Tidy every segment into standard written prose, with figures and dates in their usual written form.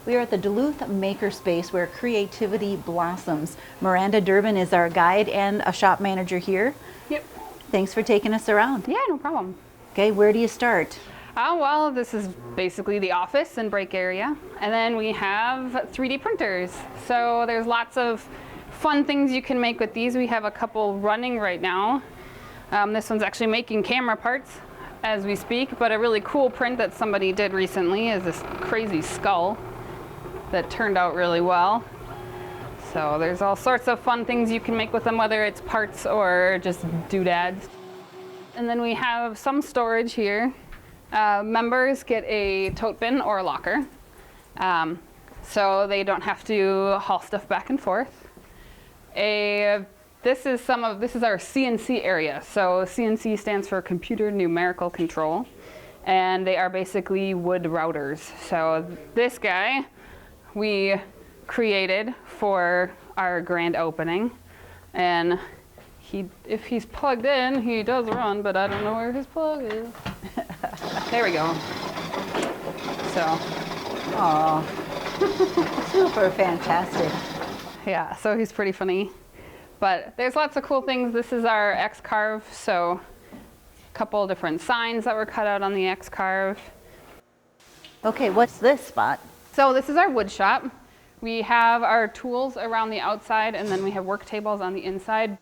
We are at the Duluth Makerspace where creativity blossoms. Miranda Durbin is our guide and a shop manager here. Yep. Thanks for taking us around. Yeah, no problem. Okay, where do you start? Well, this is basically the office and break area. And then we have 3D printers. So there's lots of fun things you can make with these. We have a couple running right now. This one's actually making camera parts as we speak, but a really cool print that somebody did recently is this crazy skull that turned out really well. So there's all sorts of fun things you can make with them, whether it's parts or just doodads. And then we have some storage here. Members get a tote bin or a locker, so they don't have to haul stuff back and forth. This is our CNC area. So CNC stands for Computer Numerical Control, and they are basically wood routers. So this guy we created for our grand opening, and if he's plugged in, he does run, but I don't know where his plug is. There we go. So. Oh, super fantastic. Yeah, so he's pretty funny. But there's lots of cool things. This is our X-Carve, so a couple different signs that were cut out on the X-Carve. Okay, what's this spot? So this is our wood shop. We have our tools around the outside, and then we have work tables on the inside.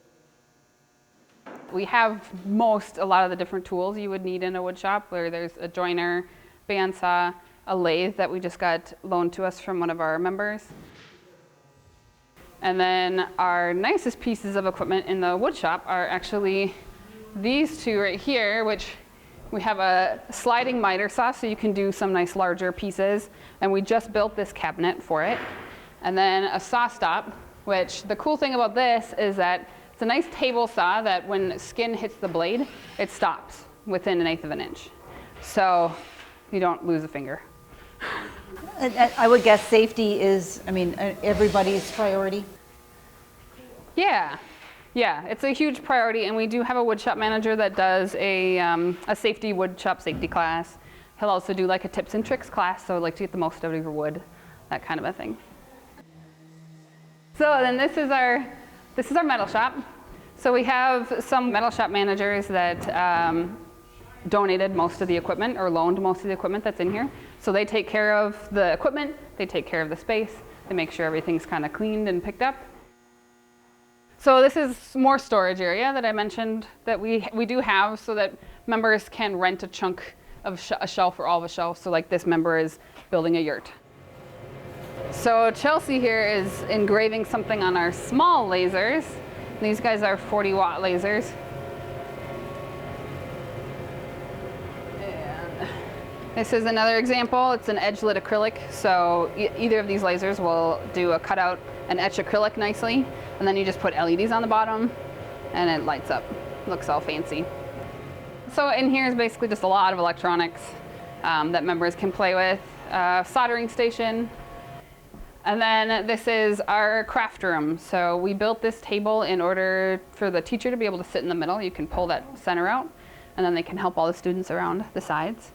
We have a lot of the different tools you would need in a wood shop, where there's a joiner, bandsaw, a lathe that we just got loaned to us from one of our members. And then our nicest pieces of equipment in the wood shop are actually these two right here, which we have a sliding miter saw, so you can do some nice larger pieces. And we just built this cabinet for it. And then a saw stop, which the cool thing about this is that it's a nice table saw that when skin hits the blade, it stops within 1/8 of an inch. So you don't lose a finger. I would guess safety is, everybody's priority. Yeah, it's a huge priority, and we do have a woodshop manager that does a safety woodshop safety class. He'll also do like a tips and tricks class, so like to get the most out of your wood, that kind of a thing. So then this is our metal shop. So we have some metal shop managers that donated most of the equipment or loaned most of the equipment that's in here. So they take care of the equipment, they take care of the space, they make sure everything's kind of cleaned and picked up. So this is more storage area that I mentioned that we do have, so that members can rent a chunk of a shelf or all of a shelf. So like this member is building a yurt. So Chelsea here is engraving something on our small lasers. These guys are 40-watt lasers. And this is another example. It's an edge-lit acrylic. So either of these lasers will do a cutout and etch acrylic nicely. And then you just put LEDs on the bottom and it lights up. Looks all fancy. So in here is basically just a lot of electronics that members can play with. Soldering station. And then this is our craft room. So we built this table in order for the teacher to be able to sit in the middle. You can pull that center out, and then they can help all the students around the sides.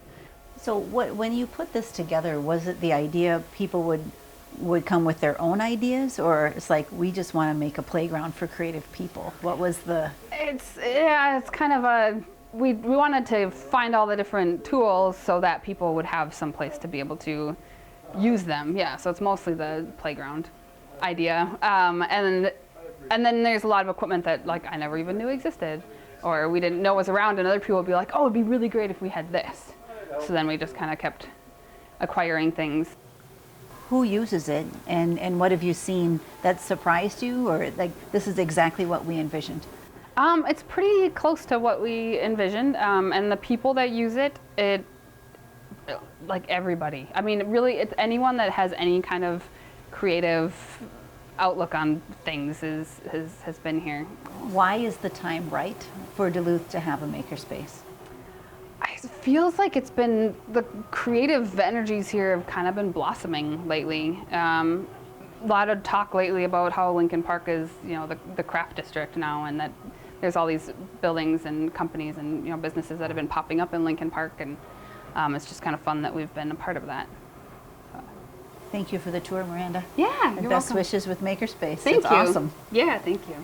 So when you put this together, was it the idea people would come with their own ideas, or it's like, we just want to make a playground for creative people? What was the... It's kind of we wanted to find all the different tools so that people would have some place to be able to use them. Yeah, so it's mostly the playground idea. And then there's a lot of equipment that like I never even knew existed, or we didn't know was around, and other people would be like, oh, it'd be really great if we had this. So then we just kind of kept acquiring things. Who uses it, and what have you seen that surprised you, or like this is exactly what we envisioned? It's pretty close to what we envisioned, and the people that use it, like everybody. I mean, really, it's anyone that has any kind of creative outlook on things has been here. Why is the time right for Duluth to have a makerspace? It feels like it's been, the creative energies here have kind of been blossoming lately. A lot of talk lately about how Lincoln Park is, the craft district now, and that there's all these buildings and companies and businesses that have been popping up in Lincoln Park, and it's just kind of fun that we've been a part of that. Thank you for the tour, Miranda. Yeah, And you're best welcome. wishes with Makerspace. Thank It's you. awesome. Yeah, thank you.